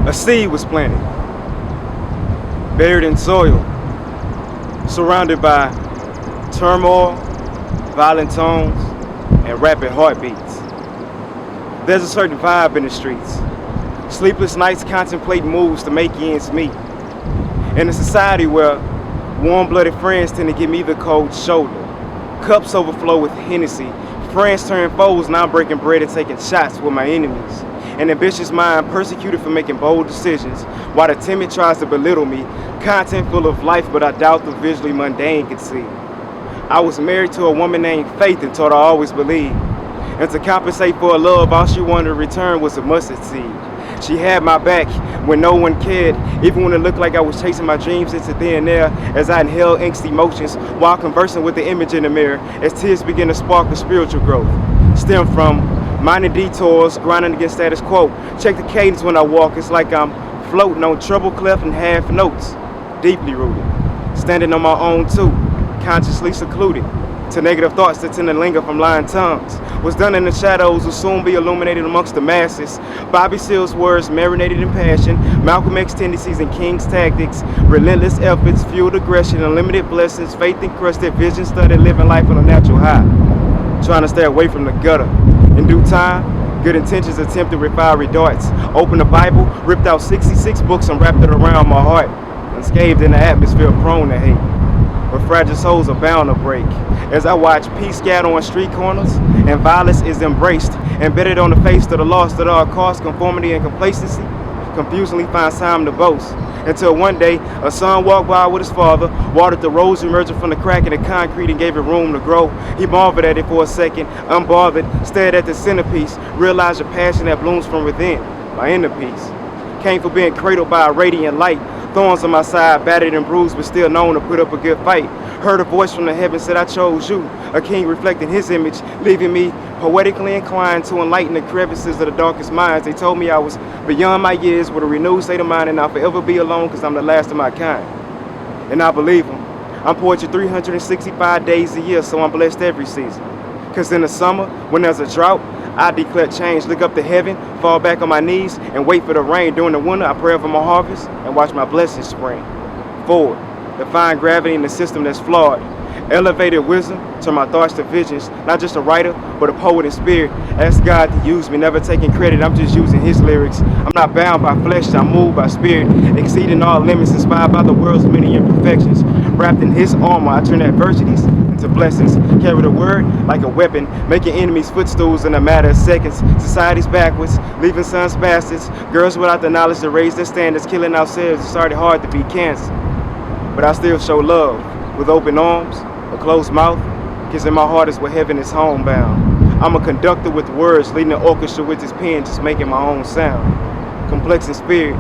A seed was planted, buried in soil, surrounded by turmoil, violent tones, and rapid heartbeats. There's a certain vibe in the streets. Sleepless nights contemplating moves to make ends meet. In a society where warm-blooded friends tend to give me the cold shoulder, cups overflow with Hennessy, friends turn foes, now breaking bread and taking shots with my enemies. An ambitious mind persecuted for making bold decisions, while the timid tries to belittle me. Content full of life, but I doubt the visually mundane can see. I was married to a woman named Faith and taught her always believe. And to compensate for her love, all she wanted in return was a mustard seed. She had my back when no one cared, even when it looked like I was chasing my dreams into thin air, as I inhaled angst emotions while conversing with the image in the mirror, as tears began to spark a spiritual growth. Stem from minor detours, grinding against status quo. Check the cadence when I walk, it's like I'm floating on treble clef and half notes. Deeply rooted, standing on my own too, consciously secluded. To negative thoughts that tend to linger from lying tongues. What's done in the shadows will soon be illuminated amongst the masses. Bobby Seale's words marinated in passion, Malcolm X tendencies and King's tactics, relentless efforts, fueled aggression, unlimited blessings, faith encrusted, vision studied, living life on a natural high. Trying to stay away from the gutter. In due time, good intentions attempted fiery darts. Opened the Bible, ripped out 66 books and wrapped it around my heart. Unscathed in the atmosphere prone to hate, where fragile souls are bound to break. As I watch peace scatter on street corners and violence is embraced, embedded on the face of the lost at all costs, conformity and complacency confusingly finds time to boast. Until one day, a son walked by with his father, watered the rose emerging from the crack in the concrete and gave it room to grow. He marveled at it for a second, unbothered, stared at the centerpiece, realized the passion that blooms from within, my inner peace. Came for being cradled by a radiant light, thorns on my side, battered and bruised, but still known to put up a good fight. Heard a voice from the heavens said, I chose you, a king reflecting his image, leaving me poetically inclined to enlighten the crevices of the darkest minds. They told me I was beyond my years with a renewed state of mind and I'll forever be alone because I'm the last of my kind. And I believe them. I'm poetry 365 days a year, so I'm blessed every season. Because in the summer, when there's a drought, I declare change, look up to heaven, fall back on my knees, and wait for the rain. During the winter, I pray for my harvest and watch my blessings spring. Forward, define gravity in the system that's flawed. Elevated wisdom, turn my thoughts to visions. Not just a writer, but a poet in spirit. Ask God to use me, never taking credit, I'm just using his lyrics. I'm not bound by flesh, I'm moved by spirit. Exceeding all limits, inspired by the world's many imperfections. Wrapped in his armor, I turn adversities into blessings. Carry the word like a weapon, making enemies footstools in a matter of seconds. Society's backwards, leaving sons bastards. Girls without the knowledge to raise their standards, killing ourselves. It's already hard to beat cancer, but I still show love with open arms, a closed mouth, because in my heart is where heaven is homebound. I'm a conductor with words, leading the orchestra with his pen, just making my own sound. Complex in spirit,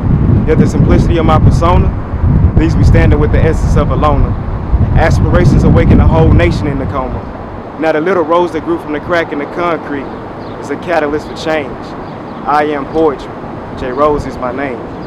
yet the simplicity of my persona leaves me standing with the essence of a loner. Aspirations awaken a whole nation in the coma. Now the little rose that grew from the crack in the concrete is a catalyst for change. I am poetry. J. Rose is my name.